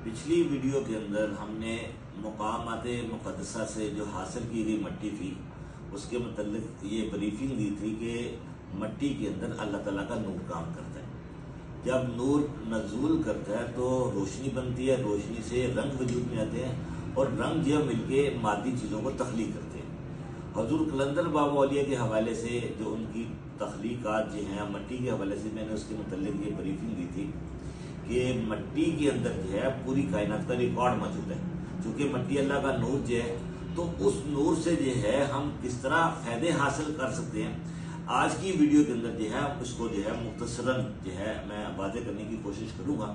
पिछली वीडियो के अंदर हमने मकामात मुक़द्दसा से जो हासिल की गई मट्टी थी उसके मतलब ये ब्रीफिंग दी थी कि मट्टी के अंदर अल्लाह ताला का नूर काम करता है। जब नूर नज़ूल करता है तो रोशनी बनती है, रोशनी से रंग वजूद में आते हैं और रंग जो मिलके मादी चीज़ों को तख्लीक करते हैं। हजूर कलंदर बाबा औलिया के हवाले से जो उनकी तख्लीकात जो हैं मट्टी के हवाले से मैंने उसके मतलब ये ब्रीफिंग दी थी कि मट्टी के अंदर जो है पूरी कायनात का रिकॉर्ड मौजूद है। क्योंकि मट्टी अल्लाह का नूर जो है तो उस नूर से जो है हम किस तरह फ़ायदे हासिल कर सकते हैं, आज की वीडियो के अंदर जो है उसको जो है मुख्तसरन जो है मैं वाज़ेह करने की कोशिश करूँगा।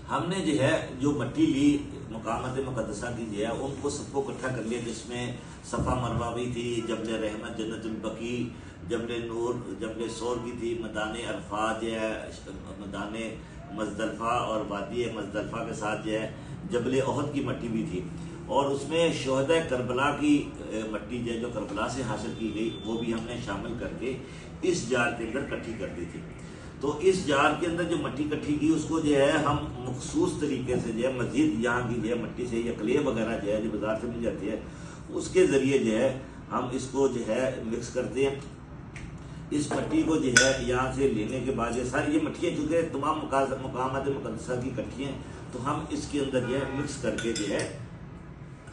हमने जो है जो मट्टी ली मकामात मुक़द्दसा की जो है उनको सबको इकट्ठा कर लिया, जिसमें सफ़ा मरवा भी थी, जबल रहमत जन्नतुल बकी, जबल नूर, जबल सौर की थी, मैदान अरफात जो है, मैदान मज़दलफ़ा और वादी मज़दलफ़ा के साथ जो है जबल ओहद की मट्टी भी थी और उसमें शोहदा करबला की मट्टी जो है जो करबला से हासिल की गई वो भी हमने शामिल करके इस जार के अंदर इकट्ठी कर दी थी। तो इस जार के अंदर जो मट्टी इकट्ठी की उसको जो है हम मखसूस तरीके से जो है मज़ीद यहाँ की जो है मट्टी से या क्ले वगैरह जो है जो बाज़ार से मिल जाती है उसके ज़रिए जो है हम इसको जो है मिक्स करते हैं। इस मट्टी को जो है यहाँ से लेने के बाद ये सारी ये मट्टियाँ चूँकि तमाम मकामात मुक़द्दसा की इकट्ठी हैं तो हम इसके अंदर जो है मिक्स करके जो है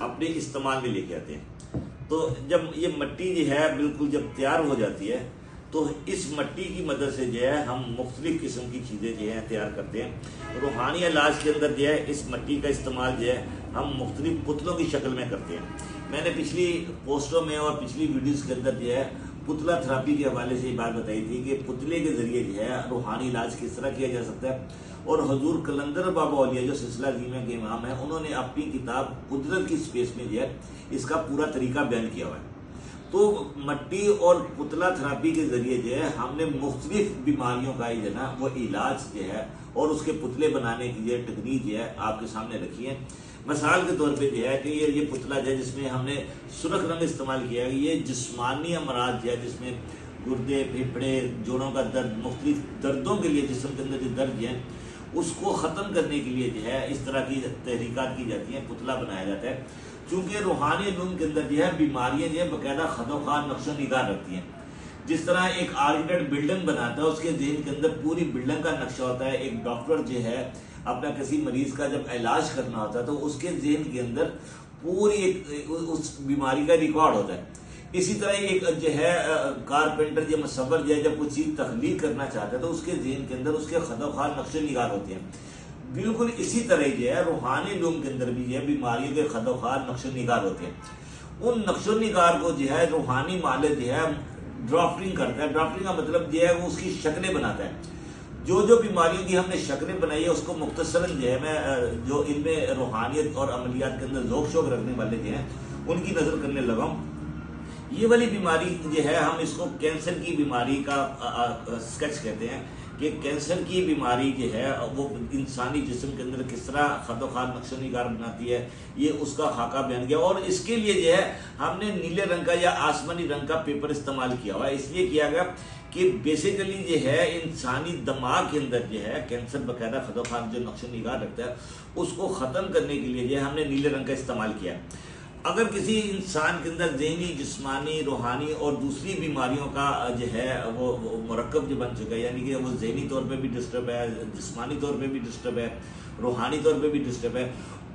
अपने इस्तेमाल में लेके आते हैं। तो जब ये मट्टी जो है बिल्कुल जब तैयार हो जाती है तो इस मट्टी की मदद से जो है हम मुख्तलिफ़ किस्म की चीज़ें जो है तैयार करते हैं। रूहानी इलाज के अंदर जो है इस मट्टी का इस्तेमाल जो है हम मुख्तलिफ़ पुतलों की शक्ल में करते हैं। मैंने पिछली पोस्टों में और पिछली वीडियोज़ के अंदर जो है पुतला थेरेपी के हवाले से ये बात बताई थी कि पुतले के ज़रिए जो है रूहानी इलाज किस तरह किया जा सकता है। और हजूर कलंदर बाबा औलिया जो सिलसिला ज़ीमा के इमाम है उन्होंने अपनी किताब कुदरत की स्पेस में जो है इसका पूरा तरीका बयान किया हुआ है। तो मट्टी और पुतला थेरेपी के ज़रिए जो है हमने मुख्तलिफ बीमारियों का जो है ना वो इलाज जो है और उसके पुतले बनाने की जो टेक्निक जो है आपके सामने रखी है। मिसाल के तौर पे जो है कि ये पुतला जो है जिसमें हमने सुर्ख रंग इस्तेमाल किया है, ये जिस्मानी अमराज जो है जिसमें गुर्दे, फेफड़े, जोड़ों का दर्द, मुख्तलिफ दर्दों के लिए जिस्म के अंदर जो दर्द है उसको ख़त्म करने के लिए जो है इस तरह की तहरीकात की जाती हैं, पुतला बनाया जाता है। चूँकि रूहानी इल्म के अंदर जो है बीमारियाँ जो है बाकायदा खदोखार नक्शो निगार रखती हैं। जिस तरह एक आर्किटेक्ट बिल्डिंग बनाता है उसके ज़हन के अंदर पूरी बिल्डिंग का नक्शा होता है, एक डॉक्टर जो है अपना किसी मरीज का जब इलाज करना होता है तो उसके ज़हन के अंदर पूरी एक उस बीमारी का रिकॉर्ड होता है। इसी तरह एक जो है कारपेंटर या मुसव्वर जो है जब कुछ चीज़ तख्लीक करना चाहता है तो उसके ज़हन के अंदर उसके खदोखार नक्शे निगार होते हैं। बिल्कुल इसी तरह जो है रूहानी इल्म के अंदर भी जो है बीमारियों के खदोखार नक्शे निगार होते हैं। उन नक्शो निगार को जो है रूहानी मालिक जो है ड्राफ्टिंग करता है। ड्राफ्टिंग का मतलब जो है वो उसकी शक्लें बनाता है। जो जो बीमारियों की हमने शक्लें बनाई है उसको मुख्तसरन जो है मैं जो इनमें रूहानियत और अमलियात के अंदर ज़ौक़ शौक़ रखने वाले जो हैं उनकी नज़र करने लगा हूँ। ये वाली बीमारी जो है हम इसको कैंसर की बीमारी का स्केच कहते हैं कि कैंसर की बीमारी जो है वो इंसानी जिस्म के अंदर किस तरह खदोखार नक्शो निगार बनाती है, ये उसका खाका बयान किया। और इसके लिए जो है हमने नीले रंग का या आसमानी रंग का पेपर इस्तेमाल किया हुआ है। इसलिए किया गया कि बेसिकली जो है इंसानी दिमाग के अंदर जो है कैंसर बाकायदा खदोखार जो नक्शो निगार रखता है उसको ख़त्म करने के लिए जो है हमने नीले रंग का इस्तेमाल किया। अगर किसी इंसान के अंदर ज़हनी, जिस्मानी, रूहानी और दूसरी बीमारियों का जो है वो मरकब जो बन चुका है, यानी कि वो ज़हनी तौर पे भी डिस्टर्ब है, जिस्मानी तौर पे भी डिस्टर्ब है, रूहानी तौर पे भी डिस्टर्ब है,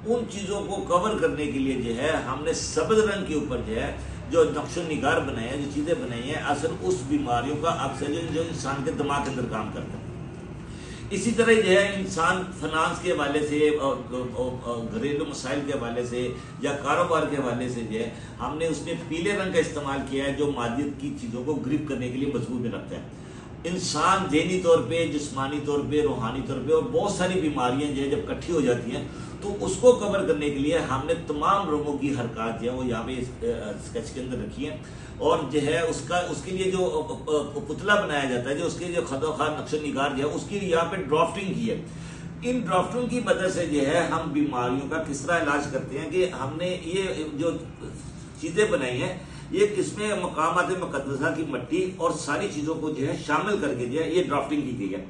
उन चीज़ों को कवर करने के लिए जो है हमने सब्ज़ रंग के ऊपर जो है जो नक्शो निगार बनाए हैं, जो चीज़ें बनाई हैं असल उस बीमारियों का अक्सर जो इंसान के दिमाग के अंदर काम करता है। इसी तरह जो है इंसान फाइनेंस के हवाले से घरेलू मसाइल के हवाले से या कारोबार के हवाले से जो है हमने उसमें पीले रंग का इस्तेमाल किया है जो मादियत की चीज़ों को ग्रिप करने के लिए मजबूत में रखता है। इंसान ज़हनी तौर पे, जिस्मानी तौर पे, रूहानी तौर पे और बहुत सारी बीमारियां जो है जब इकट्ठी हो जाती हैं तो उसको कवर करने के लिए हमने तमाम रोगों की हरकत जो है वो यहाँ पे स्केच के अंदर रखी है। और जो है उसके लिए जो पुतला बनाया जाता है, जो उसके जो खदोखार नक्शो निगार जो है उसकी यहाँ पे ड्राफ्टिंग की है। इन ड्राफ्टिंग की मदद से जो है हम बीमारियों का किस तरह इलाज करते हैं कि हमने ये जो चीज़ें बनाई हैं ये इसमें मकामात मुक़द्दसा की मट्टी और सारी चीज़ों को जो है शामिल करके जो है ये ड्राफ्टिंग की गई है।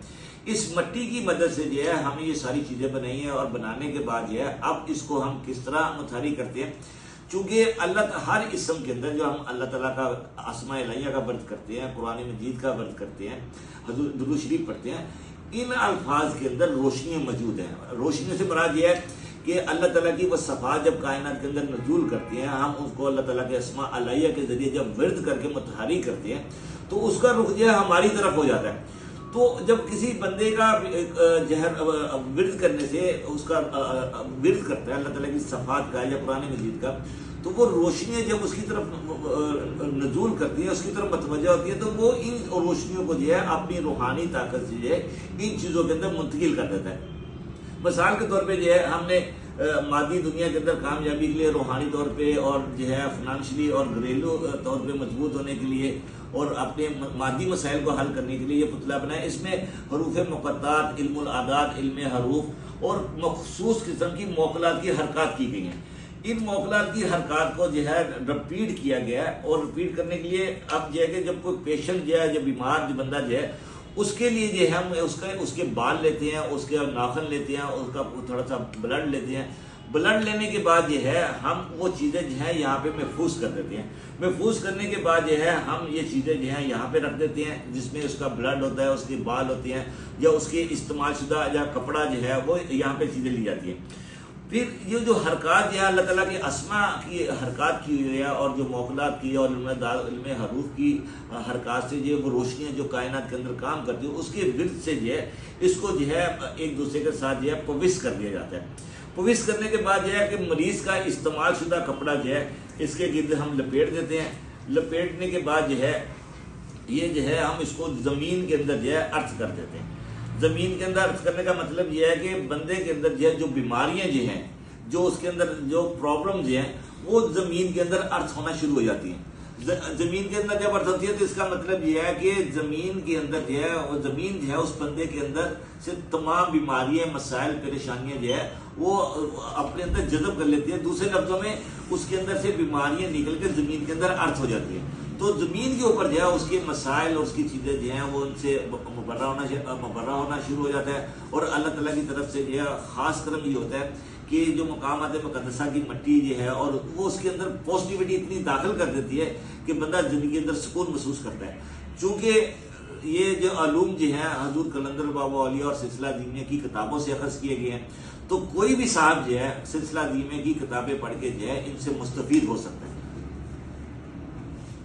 इस मट्टी की मदद से जो है हमने ये सारी चीज़ें बनाई हैं, और बनाने के बाद जो है अब इसको हम किस तरह मुतारी करते हैं। चूँकि अल्लाह हर इस्म के अंदर जो हम अल्लाह ताला का अस्मा इलाहिया का वर्द करते हैं, कुरान मजीद का वर्द करते हैं, दुरूद शरीफ पढ़ते हैं, इन अल्फाज के अंदर रोशनियाँ मौजूद हैं। रोशनी से मुराद ये है कि अल्लाह ताला की वह सफ़ात जब कायनात के अंदर नजूल करती हैं, हम उसको अल्लाह ताला के अस्मा इलाहिया के ज़रिए जब वर्द करके मुतहरी करते हैं तो उसका रुख जो है हमारी तरफ हो जाता है। तो जब किसी बंदे का जहर विर्द करने से उसका विर्द करता है अल्लाह ताला की सफ़ात का या कुरान मजीद का, तो वो रोशनियाँ जब उसकी तरफ नजूल करती है, उसकी तरफ मतवज्जा होती है, तो वो इन रोशनियों को जो है अपनी रूहानी ताकत से जो है इन चीज़ों के अंदर मुंतकिल कर देता है। मिसाल के तौर पे जो है हमने मादी दुनिया के अंदर कामयाबी के लिए रूहानी तौर पे और जो है फाइनेंशियली और घरेलू तौर पे मजबूत होने के लिए और अपने मादी मसाइल को हल करने के लिए ये पुतला बनाया। इसमें हरूफ मुक़त्तात, इल्मुल आदात, इल्म हरूफ और मखसूस किस्म की मौकलात की हरकत की गई हैं। इन मौकलात की हरकत को जो है रिपीट किया गया है, और रिपीट करने के लिए अब जो है कि जब कोई पेशेंट जो है, जो बीमार जो बंदा जो है, उसके लिए जो है हम उसके बाल लेते हैं, उसके नाखून लेते हैं, उसका थोड़ा सा ब्लड लेते हैं। ब्लड लेने के बाद जो है हम वो चीज़ें जो है यहाँ पे महफूज कर देते हैं। महफूज करने के बाद जो है हम ये चीज़ें जो है यहाँ पे रख देते हैं, जिसमें उसका ब्लड होता है, उसके बाल होते हैं, या उसके इस्तेमाल शुदा या कपड़ा जो है वो यहाँ पे चीज़ें ली जाती हैं। फिर ये जो हरकत जो है अल्लाह ताला की अस्मा की हरकत की हुई है, और जो मौकलात की और इल्म हरूफ की हरकत से जो वो रोशनियाँ जो कायनात के अंदर काम करती है, उसके विर्द से जो है इसको जो है एक दूसरे के साथ जो है पविस कर दिया जाता है। पविस करने के बाद जो है कि मरीज़ का इस्तेमाल शुदा कपड़ा जो है इसके गिर्द हम लपेट देते हैं। लपेटने के बाद जो है ये जो है हम इसको ज़मीन के अंदर जो है अर्थ कर देते हैं। ज़मीन के अंदर अर्थ करने का मतलब यह है कि बंदे के अंदर जो है जो बीमारियां जो हैं, जो उसके अंदर जो प्रॉब्लम जो हैं, वो ज़मीन के अंदर अर्थ होना शुरू हो जाती हैं। ज़मीन के अंदर जब अर्थ होती है तो इसका मतलब यह है कि ज़मीन के अंदर जो है वो ज़मीन जो है उस बंदे के अंदर से तमाम बीमारियां, मसाइल, परेशानियां जो है वो अपने अंदर जज़ब कर लेती है। दूसरे लफ्ज़ों में उसके अंदर से बीमारियां निकल कर ज़मीन के अंदर अर्थ हो जाती है। तो ज़मीन के ऊपर जो है उसके मसाइल और उसकी चीज़ें जो हैं वो उनसे मुबर्रा होना शुरू हो जाता है। और अल्लाह ताला की तरफ से जो है ख़ास करम ये होता है कि जो मकामात मुक़द्दसा की मट्टी जो है, और वो उसके अंदर पॉजिटिविटी इतनी दाखिल कर देती है कि बंदा ज़िंदगी के अंदर सुकून महसूस करता है। चूँकि ये जो अलूम जो हैं हज़ूर कलंदर बाबा औलिया और सिलसिला दीमिया की किताबों से अख़ज़ किए गए हैं, तो कोई भी साहब जो है सिलसिला दीमिया की किताबें पढ़ के जो है इनसे मुस्तफ़ीद हो सकता है।